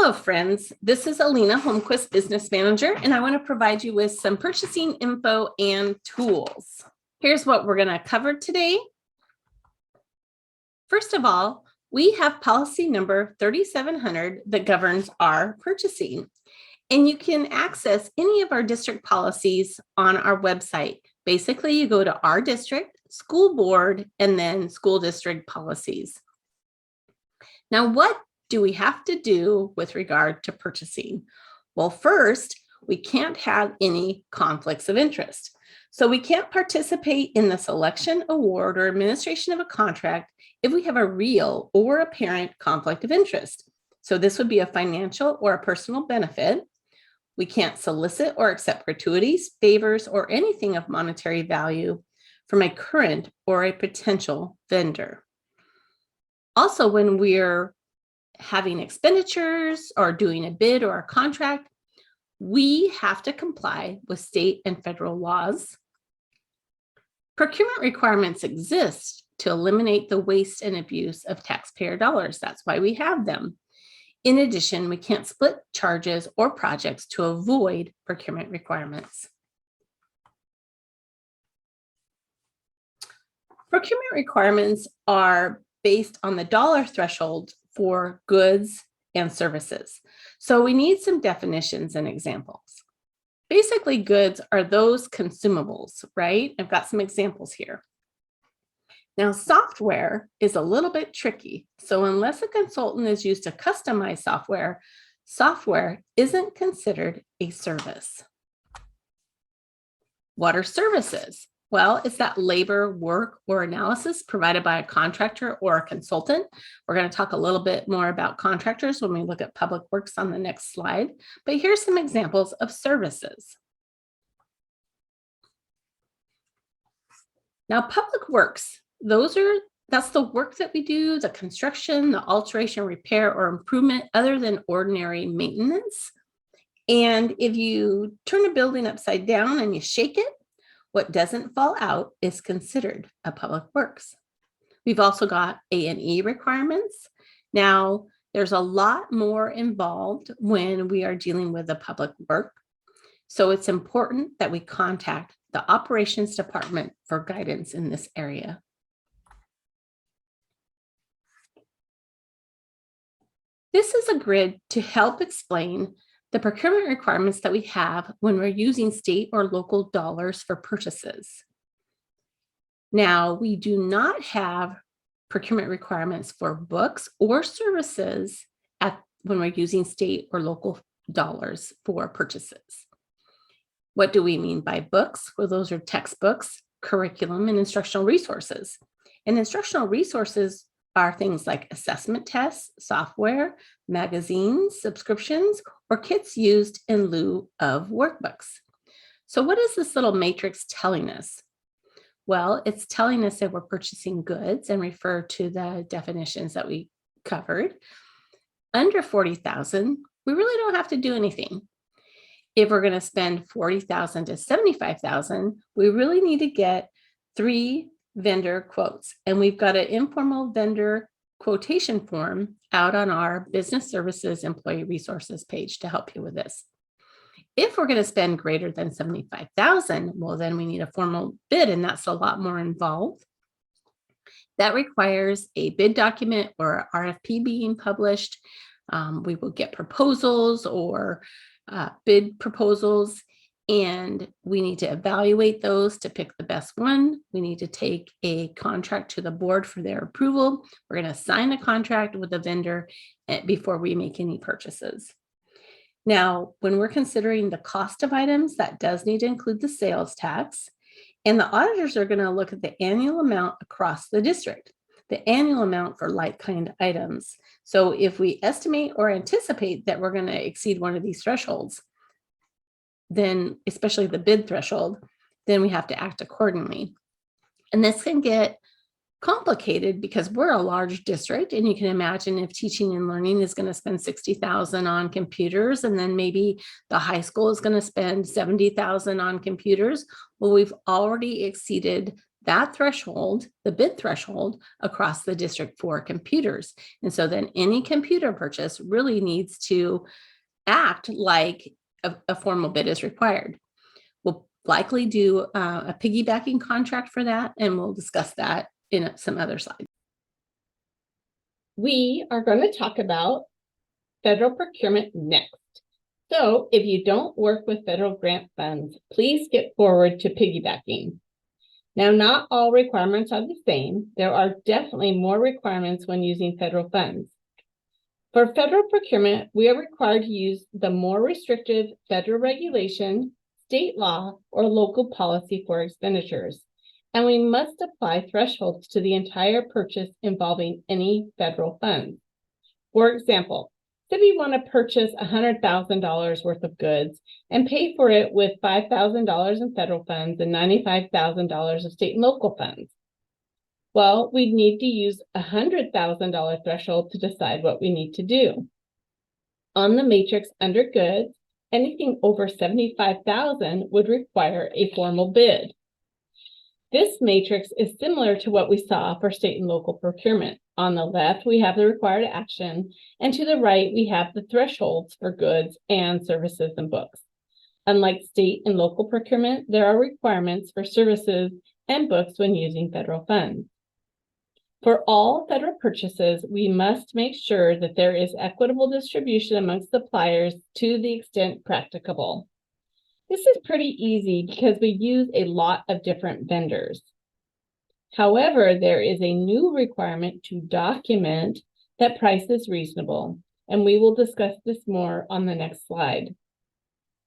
Hello, friends. This is Alina Holmquist, Business Manager, and I want to provide you with some purchasing info and tools. Here's what we're going to cover today. First of all, we have policy number 3700 that governs our purchasing, and you can access any of our district policies on our website. Basically, you go to our district, school board, and then school district policies. Now, what do we have to do with regard to purchasing? Well, first, we can't have any conflicts of interest. So we can't participate in the selection, award, or administration of a contract if we have a real or apparent conflict of interest. So this would be a financial or a personal benefit. We can't solicit or accept gratuities, favors, or anything of monetary value from a current or a potential vendor. Also, when we're having expenditures or doing a bid or a contract, we have to comply with state and federal laws. Procurement requirements exist to eliminate the waste and abuse of taxpayer dollars. That's why we have them. In addition, we can't split charges or projects to avoid procurement requirements. Procurement requirements are based on the dollar threshold for goods and services. So we need some definitions and examples. Basically, goods are those consumables, right? I've got some examples here. Now, software is a little bit tricky. So unless a consultant is used to customize software, software isn't considered a service. What are services? Well, it's that labor, work, or analysis provided by a contractor or a consultant. We're going to talk a little bit more about contractors when we look at public works on the next slide. But here's some examples of services. Now, public works, that's the work that we do, the construction, the alteration, repair, or improvement other than ordinary maintenance. And if you turn a building upside down and you shake it, what doesn't fall out is considered a public works. We've also got A&E requirements. Now, there's a lot more involved when we are dealing with a public work. So it's important that we contact the operations department for guidance in this area. This is a grid to help explain the procurement requirements that we have when we're using state or local dollars for purchases. Now, we do not have procurement requirements for books or services when we're using state or local dollars for purchases. What do we mean by books? Well, those are textbooks, curriculum, and instructional resources. And instructional resources are things like assessment tests, software, magazines, subscriptions, or kits used in lieu of workbooks. So what is this little matrix telling us? Well, it's telling us that we're purchasing goods and refer to the definitions that we covered. Under $40,000, we really don't have to do anything. If we're going to spend $40,000 to $75,000, we really need to get 3 vendor quotes. And we've got an informal vendor quotation form out on our Business Services Employee Resources page to help you with this. If we're going to spend greater than $75,000, well, then we need a formal bid, and that's a lot more involved. That requires a bid document or RFP being published. We will get proposals or bid proposals, and we need to evaluate those to pick the best one. We need to take a contract to the board for their approval. We're going to sign a contract with the vendor before we make any purchases. Now, when we're considering the cost of items, that does need to include the sales tax. And the auditors are going to look at the annual amount across the district, the annual amount for like-kind items. So if we estimate or anticipate that we're going to exceed one of these thresholds, then especially the bid threshold, then we have to act accordingly. And this can get complicated because we're a large district, and you can imagine if teaching and learning is going to spend $60,000 on computers, and then maybe the high school is going to spend $70,000 on computers. Well, we've already exceeded that threshold, the bid threshold, across the district for computers. And so then any computer purchase really needs to act like a formal bid is required. We'll likely do a piggybacking contract for that, and we'll discuss that in some other slides. We are going to talk about federal procurement next. So if you don't work with federal grant funds, please skip forward to piggybacking. Now, not all requirements are the same. There are definitely more requirements when using federal funds. For federal procurement, we are required to use the more restrictive federal regulation, state law, or local policy for expenditures. And we must apply thresholds to the entire purchase involving any federal funds. For example, if we want to purchase $100,000 worth of goods and pay for it with $5,000 in federal funds and $95,000 of state and local funds, well, we need to use a $100,000 threshold to decide what we need to do. On the matrix under goods, anything over $75,000 would require a formal bid. This matrix is similar to what we saw for state and local procurement. On the left, we have the required action, and to the right, we have the thresholds for goods and services and books. Unlike state and local procurement, there are requirements for services and books when using federal funds. For all federal purchases, we must make sure that there is equitable distribution amongst suppliers to the extent practicable. This is pretty easy because we use a lot of different vendors. However, there is a new requirement to document that price is reasonable, and we will discuss this more on the next slide.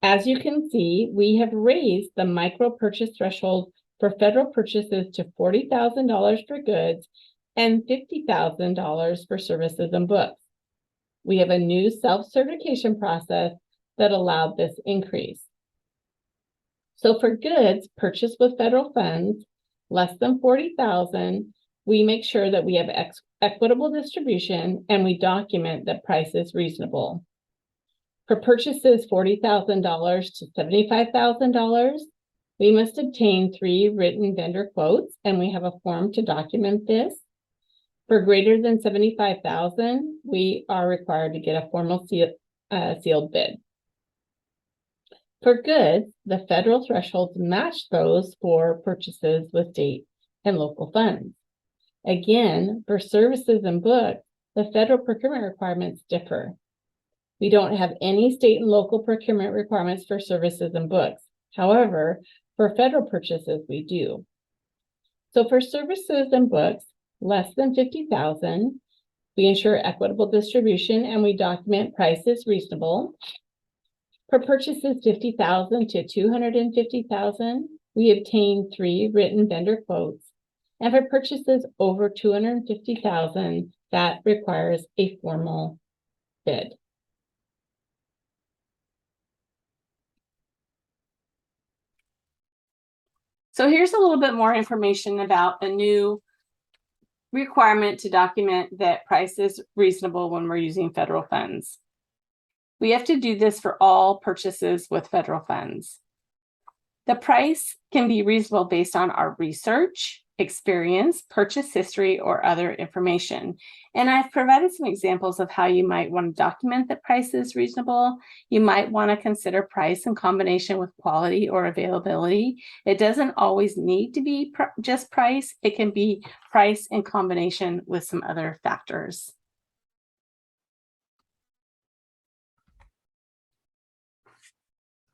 As you can see, we have raised the micro purchase threshold for federal purchases to $40,000 for goods and $50,000 for services and books. We have a new self-certification process that allowed this increase. So for goods purchased with federal funds, less than $40,000, we make sure that we have equitable distribution and we document that price is reasonable. For purchases $40,000 to $75,000, we must obtain 3 written vendor quotes, and we have a form to document this. For greater than $75,000, we are required to get a formal sealed bid. For goods, the federal thresholds match those for purchases with state and local funds. Again, for services and books, the federal procurement requirements differ. We don't have any state and local procurement requirements for services and books. However, for federal purchases, we do. So for services and books, less than $50,000, we ensure equitable distribution and we document price is reasonable. For purchases $50,000 to $250,000, we obtain 3 written vendor quotes. And for purchases over $250,000, that requires a formal bid. So here's a little bit more information about a new requirement to document that price is reasonable when we're using federal funds. We have to do this for all purchases with federal funds. The price can be reasonable based on our research, experience, purchase history, or other information. And I've provided some examples of how you might want to document that price is reasonable. You might want to consider price in combination with quality or availability. It doesn't always need to be just price. It can be price in combination with some other factors.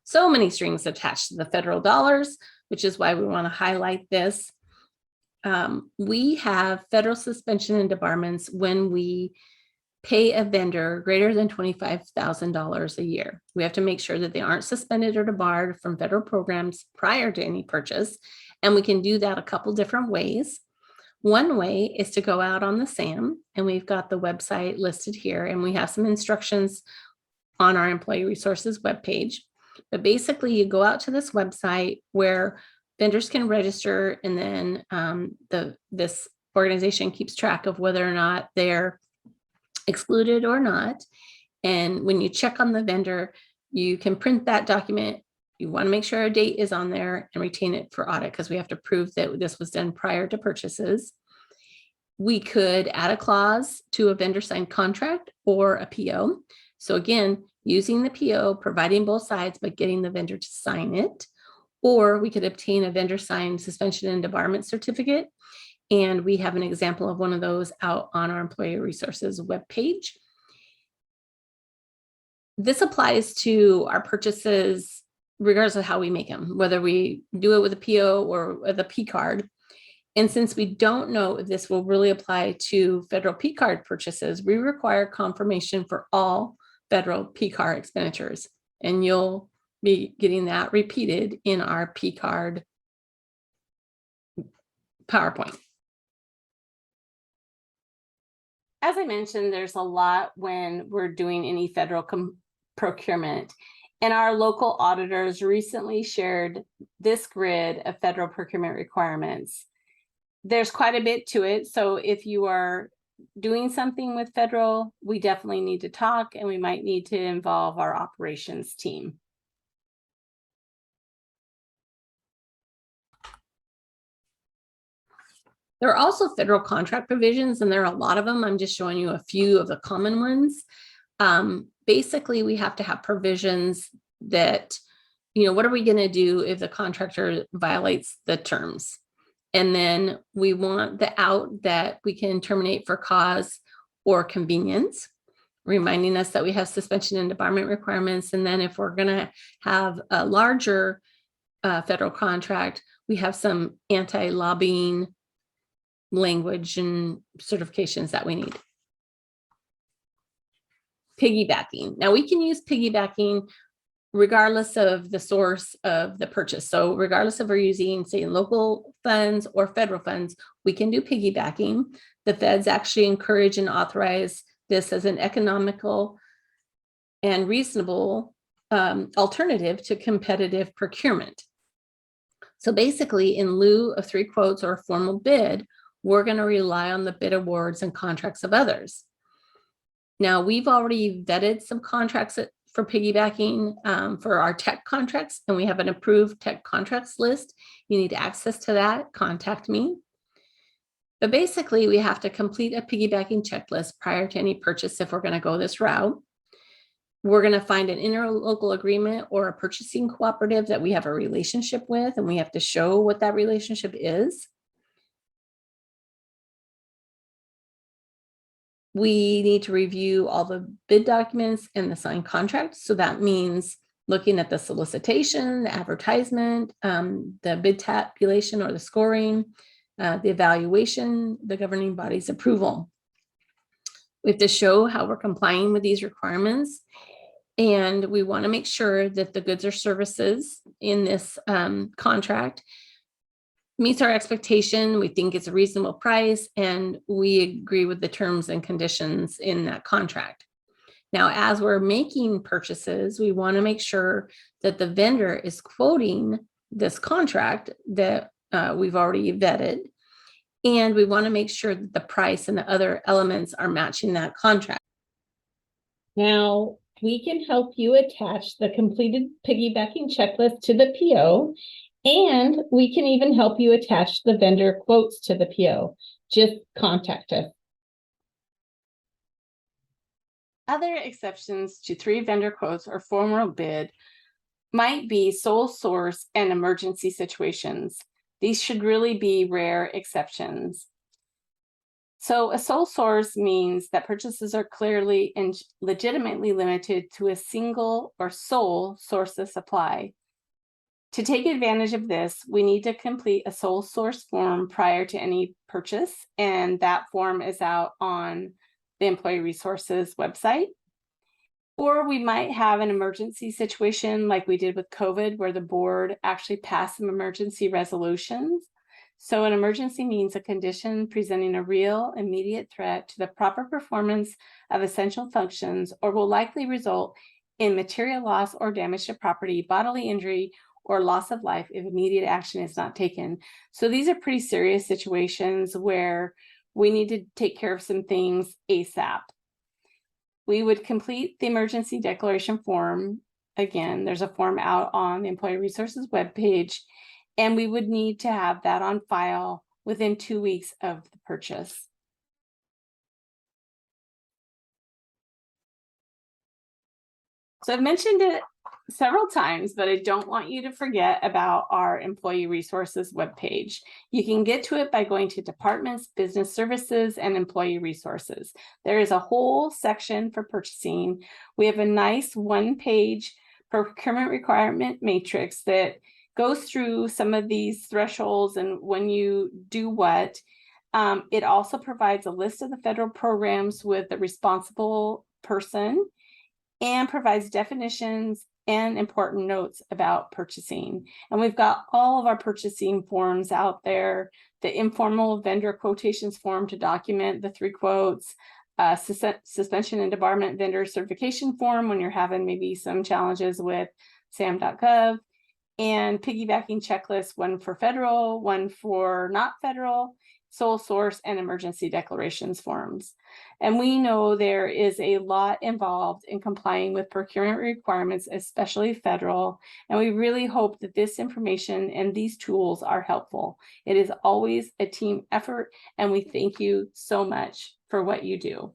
So many strings attached to the federal dollars, which is why we want to highlight this. We have federal suspension and debarments when we pay a vendor greater than $25,000 a year. We have to make sure that they aren't suspended or debarred from federal programs prior to any purchase. And we can do that a couple different ways. One way is to go out on the SAM, and we've got the website listed here, and we have some instructions on our employee resources webpage. But basically, you go out to this website where vendors can register, and then this organization keeps track of whether or not they're excluded or not. And when you check on the vendor, you can print that document you want to make sure a date is on there and retain it for audit because we have to prove that this was done prior to purchases. We could add a clause to a vendor signed contract or a PO. So again, using the PO, providing both sides, but getting the vendor to sign it. Or we could obtain a vendor signed suspension and debarment certificate. And we have an example of one of those out on our employee resources webpage. This applies to our purchases regardless of how we make them, whether we do it with a PO or with a P card. And since we don't know if this will really apply to federal P card purchases, we require confirmation for all federal P card expenditures. And you'll be getting that repeated in our P card PowerPoint. As I mentioned, there's a lot when we're doing any federal procurement. And our local auditors recently shared this grid of federal procurement requirements. There's quite a bit to it. So if you are doing something with federal, we definitely need to talk, and we might need to involve our operations team. There are also federal contract provisions, and there are a lot of them. I'm just showing you a few of the common ones. Basically, we have to have provisions that, what are we going to do if the contractor violates the terms? And then we want the out that we can terminate for cause or convenience, reminding us that we have suspension and debarment requirements. And then if we're going to have a larger federal contract, we have some anti-lobbying language and certifications that we need. Piggybacking. Now we can use piggybacking regardless of the source of the purchase. So regardless if we're using, say, local funds or federal funds, we can do piggybacking. The feds actually encourage and authorize this as an economical and reasonable alternative to competitive procurement. So basically, in lieu of 3 quotes or a formal bid, we're going to rely on the bid awards and contracts of others. Now, we've already vetted some contracts for piggybacking for our tech contracts, and we have an approved tech contracts list. You need access to that, contact me. But basically, we have to complete a piggybacking checklist prior to any purchase if we're going to go this route. We're going to find an interlocal agreement or a purchasing cooperative that we have a relationship with, and we have to show what that relationship is. We need to review all the bid documents and the signed contract. So that means looking at the solicitation, the advertisement, the bid tabulation or the scoring, the evaluation, the governing body's approval. We have to show how we're complying with these requirements. And we want to make sure that the goods or services in this contract meets our expectation. We think it's a reasonable price, and we agree with the terms and conditions in that contract. Now, as we're making purchases, we want to make sure that the vendor is quoting this contract that we've already vetted. And we want to make sure that the price and the other elements are matching that contract. Now, we can help you attach the completed piggybacking checklist to the PO. And we can even help you attach the vendor quotes to the PO. Just contact us. Other exceptions to 3 vendor quotes or formal bid might be sole source and emergency situations. These should really be rare exceptions. So a sole source means that purchases are clearly and legitimately limited to a single or sole source of supply. To take advantage of this, we need to complete a sole source form prior to any purchase, and that form is out on the Employee Resources website. Or we might have an emergency situation like we did with COVID, where the board actually passed some emergency resolutions. So an emergency means a condition presenting a real immediate threat to the proper performance of essential functions, or will likely result in material loss or damage to property, bodily injury, or loss of life if immediate action is not taken. So these are pretty serious situations where we need to take care of some things ASAP. We would complete the emergency declaration form again, there's a form out on the Employee Resources webpage, and we would need to have that on file within 2 weeks of the purchase. So I've mentioned it several times, but I don't want you to forget about our Employee Resources webpage. You can get to it by going to Departments, Business Services, and Employee Resources. There is a whole section for purchasing. We have a nice one-page procurement requirement matrix that goes through some of these thresholds and when you do what. It also provides a list of the federal programs with the responsible person and provides definitions and important notes about purchasing. And we've got all of our purchasing forms out there, the informal vendor quotations form to document the 3 quotes, suspension and debarment vendor certification form when you're having maybe some challenges with SAM.gov, and piggybacking checklist, one for federal, one for not federal, sole source, and emergency declarations forms. And we know there is a lot involved in complying with procurement requirements, especially federal. And we really hope that this information and these tools are helpful. It is always a team effort, and we thank you so much for what you do.